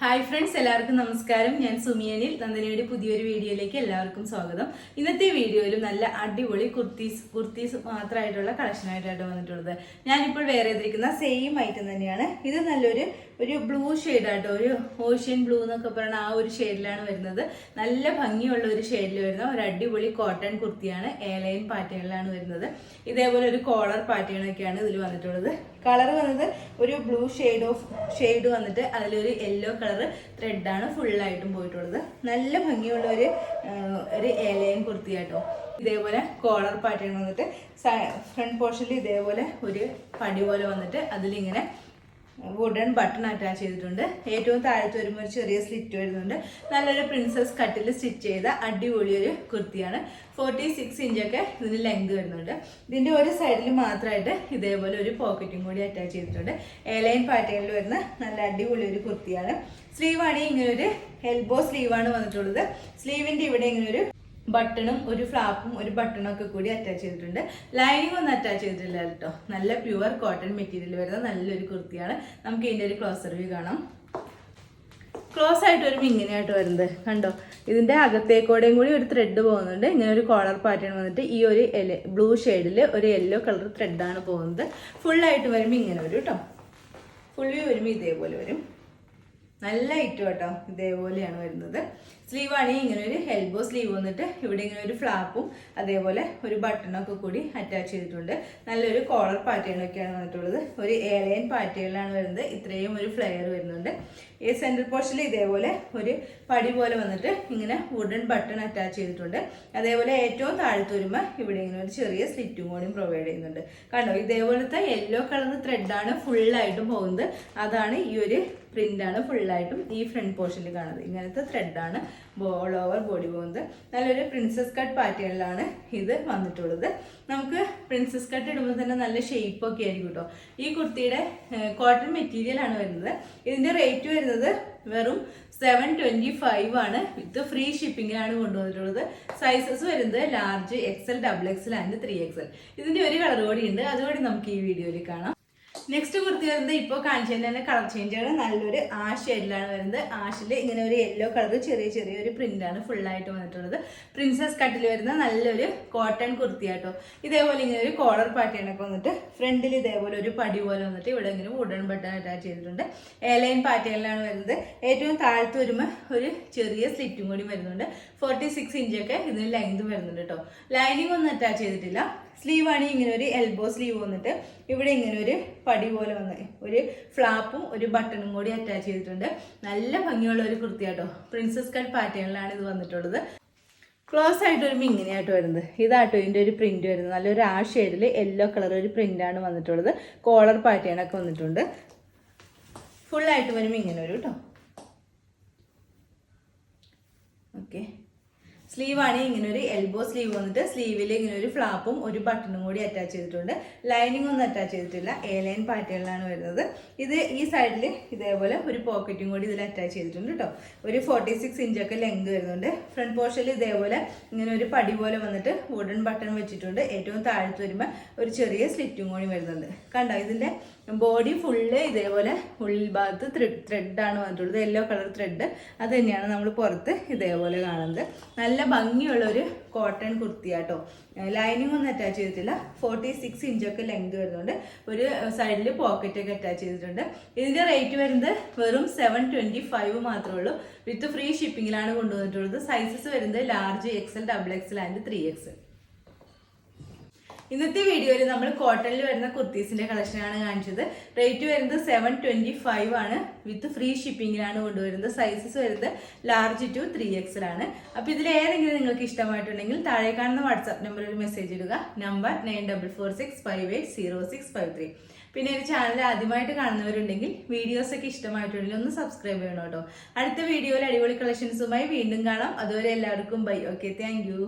Hi friends, എല്ലാവർക്കും നമസ്കാരം. ഞാൻ സുമിയനിൽ നന്ദനയുടെ പുതിയൊരു വീഡിയോയിലേക്ക് എല്ലാവർക്കും സ്വാഗതം. ഇന്നത്തെ വീഡിയോയിൽ നല്ല അടിപൊളി കുർത്തീസ് മാത്രമായിട്ടുള്ള കളക്ഷനായിട്ടാണ് വന്നിട്ടുള്ളത്. ഞാനിപ്പോൾ വേറെ ചെയ്തിരിക്കുന്ന സെയിം ഐറ്റം തന്നെയാണ്. ഇത് നല്ലൊരു ബ്ലൂ ഷെയ്ഡാട്ടോ, ഒരു ഓഷ്യൻ ബ്ലൂ എന്നൊക്കെ പറയുന്ന ആ ഒരു ഷെയ്ഡിലാണ് വരുന്നത്. നല്ല ഭംഗിയുള്ള ഒരു ഷെയ്ഡിൽ വരുന്ന ഒരു അടിപൊളി കോട്ടൺ കുർത്തിയാണ്. എയർലൈൻ പാറ്റേണിലാണ് വരുന്നത്. ഇതേപോലെ ഒരു കോളർ പാറ്റേണൊക്കെയാണ് ഇതിൽ വന്നിട്ടുള്ളത്. കളർ വന്നത് ഒരു ബ്ലൂ ഷെയ്ഡ് വന്നിട്ട് അതിലൊരു യെല്ലോ കളർ ത്രെഡാണ് ഫുള്ളായിട്ടും പോയിട്ടുള്ളത്. നല്ല ഭംഗിയുള്ള ഒരു എയർലൈൻ കുർത്തിയാട്ടോ. ഇതേപോലെ കോളർ പാറ്റേൺ വന്നിട്ട് ഫ്രണ്ട് പോർഷനിൽ ഇതേപോലെ ഒരു പടി പോലെ വന്നിട്ട് അതിലിങ്ങനെ വുഡൻ ബട്ടൺ അറ്റാച്ച് ചെയ്തിട്ടുണ്ട്. ഏറ്റവും താഴത്ത് വരുമ്പോൾ ഒരു ചെറിയ സ്ലിറ്റ് വരുന്നുണ്ട്. നല്ലൊരു പ്രിൻസസ് കട്ടിൽ സ്റ്റിച്ച് ചെയ്ത അടിപൊളി ഒരു കുർത്തിയാണ്. 46 ഇഞ്ചൊക്കെ ഇതിന് ലെങ്ത് വരുന്നുണ്ട്. ഇതിൻ്റെ ഒരു സൈഡിൽ മാത്രമായിട്ട് ഇതേപോലെ ഒരു പോക്കറ്റും കൂടി അറ്റാച്ച് ചെയ്തിട്ടുണ്ട്. എയർലൈൻ പാറ്റേണിൽ വരുന്ന നല്ല അടിപൊളി ഒരു കുർത്തിയാണ്. സ്ലീവ് ആണെങ്കിൽ ഇങ്ങനെ ഒരു എൽബോ സ്ലീവാണ് വന്നിട്ടുള്ളത്. സ്ലീവിൻ്റെ ഇവിടെ ഇങ്ങനെ ഒരു ബട്ടണും ഒരു ഫ്ലാപ്പും ഒരു ബട്ടണും ഒക്കെ കൂടി അറ്റാച്ച് ചെയ്തിട്ടുണ്ട്. ലൈനിങ് ഒന്നും അറ്റാച്ച് ചെയ്തിട്ടില്ല കേട്ടോ. നല്ല പ്യുവർ കോട്ടൺ മെറ്റീരിയൽ വരുന്ന നല്ലൊരു കുർത്തിയാണ്. നമുക്ക് ഇതിൻ്റെ ഒരു ക്ലോസർ വ്യൂ കാണാം. ക്ലോസ് ആയിട്ട് വരുമ്പോൾ ഇങ്ങനെയായിട്ട് വരുന്നത് കണ്ടോ. ഇതിൻ്റെ അകത്തേക്കോടെയും കൂടി ഒരു ത്രെഡ് പോകുന്നുണ്ട്. ഇങ്ങനെ ഒരു കോളർ പാറ്റേൺ വന്നിട്ട് ഈ ഒരു ബ്ലൂ ഷെയ്ഡിൽ ഒരു യെല്ലോ കളർ ത്രെഡാണ് പോകുന്നത്. ഫുള്ളായിട്ട് വരുമ്പോൾ ഇങ്ങനെ വരും കേട്ടോ. ഫുൾ വ്യൂ വരുമ്പോൾ ഇതേപോലെ വരും. നല്ല ഐറ്റം കേട്ടോ. ഇതേപോലെയാണ് വരുന്നത്. സ്ലീവ് ആണെങ്കിൽ ഇങ്ങനെ ഒരു എൽബോ സ്ലീവ് വന്നിട്ട് ഇവിടെ ഇങ്ങനെ ഒരു ഫ്ലാപ്പും അതേപോലെ ഒരു ബട്ടണൊക്കെ കൂടി അറ്റാച്ച് ചെയ്തിട്ടുണ്ട്. നല്ലൊരു കോളർ പാറ്റേണൊക്കെയാണ് വന്നിട്ടുള്ളത്. ഒരു എയർലൈൻ പാറ്റേണിലാണ് വരുന്നത്. ഇത്രയും ഒരു ഫ്ലെയർ വരുന്നുണ്ട്. ഈ സെൻട്രൽ പോർഷനിൽ ഇതേപോലെ ഒരു പടി പോലെ വന്നിട്ട് ഇങ്ങനെ വുഡൻ ബട്ടൺ അറ്റാച്ച് ചെയ്തിട്ടുണ്ട്. അതേപോലെ ഏറ്റവും താഴത്ത് വരുമ്പോൾ ഇവിടെ ഇങ്ങനെ ഒരു ചെറിയ സ്ലിറ്റും കൂടിയും പ്രൊവൈഡ് ചെയ്യുന്നുണ്ട്. കണ്ടോ, ഇതേപോലത്തെ യെല്ലോ കളർ ത്രെഡാണ് ഫുള്ളായിട്ടും പോകുന്നത്. അതാണ് ഈ ഒരു പ്രിന്റാണ് ഫുള്ളായിട്ടും ഈ ഫ്രണ്ട് പോർഷനിൽ കാണുന്നത്. ഇങ്ങനത്തെ ത്രെഡാണ് ഓൾ ഓവർ ബോഡി പോകുന്നത്. നല്ലൊരു പ്രിൻസസ് കട്ട് പാറ്റേണിലാണ് ഇത് വന്നിട്ടുള്ളത്. നമുക്ക് പ്രിൻസസ് കട്ട് ഇടുമ്പോൾ തന്നെ നല്ല ഷേപ്പൊക്കെ ആയിരിക്കും കേട്ടോ. ഈ കുർത്തിയുടെ കോട്ടൺ മെറ്റീരിയൽ ആണ് വരുന്നത്. ഇതിന്റെ റേറ്റ് വരുന്നത് വെറും 725 ആണ്. വിത്ത് ഫ്രീ ഷിപ്പിങ്ങിലാണ് കൊണ്ടുവന്നിട്ടുള്ളത്. സൈസസ് വരുന്നത് large, XL, XXL and 3XL. ഇതിന്റെ ഒരു കളർ കൂടി ഉണ്ട്. അതുകൂടി നമുക്ക് ഈ വീഡിയോയിൽ കാണാം. നെക്സ്റ്റ് കുർത്തി വരുന്നത് ഇപ്പോൾ കാണിച്ചതിന് തന്നെ കളർ ചേഞ്ച് ആണ്. നല്ലൊരു ആഷ് ഷെയ്ഡിലാണ് വരുന്നത്. ആഷിൽ ഇങ്ങനെ ഒരു യെല്ലോ കളർ ചെറിയൊരു പ്രിന്റാണ് ഫുള്ളായിട്ട് വന്നിട്ടുള്ളത്. പ്രിൻസസ് കട്ടിൽ വരുന്ന നല്ലൊരു കോട്ടൺ കുർത്തിയാട്ടോ. ഇതേപോലെ ഇങ്ങനെ ഒരു കോളർ പാറ്റേണൊക്കെ വന്നിട്ട് ഫ്രണ്ടിൽ ഇതേപോലെ ഒരു പടി പോലെ വന്നിട്ട് ഇവിടെ ഇങ്ങനെ വുഡൻ ബട്ടൺ അറ്റാച്ച് ചെയ്തിട്ടുണ്ട്. എയർലൈൻ പാറ്റേണിലാണ് വരുന്നത്. ഏറ്റവും താഴത്ത് വരുമ്പോൾ ഒരു ചെറിയ സ്ലിറ്റും കൂടി വരുന്നുണ്ട്. 46 ഇഞ്ചൊക്കെ ഇതിന് ലെങ്ത് വരുന്നുണ്ട് കേട്ടോ. ലൈനിങ് ഒന്നും അറ്റാച്ച് ചെയ്തിട്ടില്ല. സ്ലീവ് ആണെങ്കിൽ ഇങ്ങനെ ഒരു എൽബോ സ്ലീവ് വന്നിട്ട് ഇവിടെ ഇങ്ങനെ ഒരു പടി പോലെ വന്ന് ഒരു ഫ്ലാപ്പും ഒരു ബട്ടണും കൂടി അറ്റാച്ച് ചെയ്തിട്ടുണ്ട്. നല്ല ഭംഗിയുള്ള ഒരു കുർത്തിയാട്ടോ. പ്രിൻസസ് കട്ട് പാറ്റേണിലാണ് ഇത് വന്നിട്ടുള്ളത്. ക്ലോസ് ആയിട്ട് വരുമ്പോൾ ഇങ്ങനെയായിട്ട് വരുന്നത്. ഇതാട്ടോ ഇതിൻ്റെ ഒരു പ്രിന്റ് വരുന്നത്. നല്ലൊരു ആ ഷെയ്ഡിൽ യെല്ലോ കളർ ഒരു പ്രിന്റാണ് വന്നിട്ടുള്ളത്. കോളർ പാറ്റേണൊക്കെ വന്നിട്ടുണ്ട്. ഫുള്ളായിട്ട് വരുമ്പോൾ ഇങ്ങനെ വരും കേട്ടോ. ഓക്കെ, സ്ലീവ് ആണെങ്കിൽ ഇങ്ങനെ ഒരു എൽബോ സ്ലീവ് വന്നിട്ട് സ്ലീവിൽ ഇങ്ങനെ ഒരു ഫ്ലാപ്പും ഒരു ബട്ടണും കൂടി അറ്റാച്ച് ചെയ്തിട്ടുണ്ട്. ലൈനിങ് ഒന്നും അറ്റാച്ച് ചെയ്തിട്ടില്ല. എയർലൈൻ പാറ്റേണിലാണ് വരുന്നത്. ഇത് ഈ സൈഡിൽ ഇതേപോലെ ഒരു പോക്കറ്റും കൂടി ഇതിൽ അറ്റാച്ച് ചെയ്തിട്ടുണ്ട് കേട്ടോ. ഒരു 46 ഇഞ്ചൊക്കെ ലെങ്ത് വരുന്നുണ്ട്. ഫ്രണ്ട് പോർഷനിൽ ഇതേപോലെ ഇങ്ങനെ ഒരു പടി പോലെ വന്നിട്ട് വുഡൻ ബട്ടൺ വെച്ചിട്ടുണ്ട്. ഏറ്റവും താഴത്ത് വരുമ്പോൾ ഒരു ചെറിയ സ്ലിറ്റും കൂടി വരുന്നുണ്ട്. കണ്ടോ, ഇതിൻ്റെ ബോഡി ഫുള്ള് ഇതേപോലെ ഉള്ളിൽ ഭാഗത്ത് ത്രെഡാണ് വന്നിട്ടുള്ളത്. യെല്ലോ കളർ ത്രെഡ് അത് തന്നെയാണ് നമ്മൾ പുറത്ത് ഇതേപോലെ കാണുന്നത്. നല്ല ഭംഗിയുള്ള ഒരു കോട്ടൺ കുർത്തിയാട്ടോ. ലൈനിങ് ഒന്നും അറ്റാച്ച് ചെയ്തിട്ടില്ല. 46 ഇഞ്ചൊക്കെ ലെങ്ത് വരുന്നുണ്ട്. ഒരു സൈഡിൽ പോക്കറ്റൊക്കെ അറ്റാച്ച് ചെയ്തിട്ടുണ്ട്. ഇതിൻ്റെ റേറ്റ് വരുന്നത് വെറും 725 മാത്രമേ ഉള്ളൂ. വിത്ത് ഫ്രീ ഷിപ്പിങ്ങിലാണ് കൊണ്ടുവന്നിട്ടുള്ളത്. സൈസസ് വരുന്നത് large, XL, XXL and 3XL. ഇന്നത്തെ വീഡിയോയിൽ നമ്മൾ കോട്ടണിൽ വരുന്ന കുർത്തീസിന്റെ കളക്ഷനാണ് കാണിച്ചത്. റേറ്റ് വരുന്നത് 725 ആണ്. വിത്ത് ഫ്രീ ഷിപ്പിങ്ങിലാണ് കൊണ്ടുവരുന്നത്. സൈസസ് വരുന്നത് ലാർജ് ടു 3XL ആണ്. അപ്പോൾ ഇതിൽ ഏതെങ്കിലും നിങ്ങൾക്ക് ഇഷ്ടമായിട്ടുണ്ടെങ്കിൽ താഴെ കാണുന്ന വാട്സാപ്പ് നമ്പറിൽ ഒരു മെസ്സേജ് ഇടുക. നമ്പർ 9446580653. പിന്നെ ഒരു ചാനൽ ആദ്യമായിട്ട് കാണുന്നവരുണ്ടെങ്കിൽ വീഡിയോസൊക്കെ ഇഷ്ടമായിട്ടുണ്ടെങ്കിൽ ഒന്ന് സബ്സ്ക്രൈബ് ചെയ്യണം കേട്ടോ. അടുത്ത വീഡിയോയിൽ അടിപൊളി കളക്ഷൻസുമായി വീണ്ടും കാണാം. അതുവരെ എല്ലാവർക്കും ബൈ. Okay, thank you.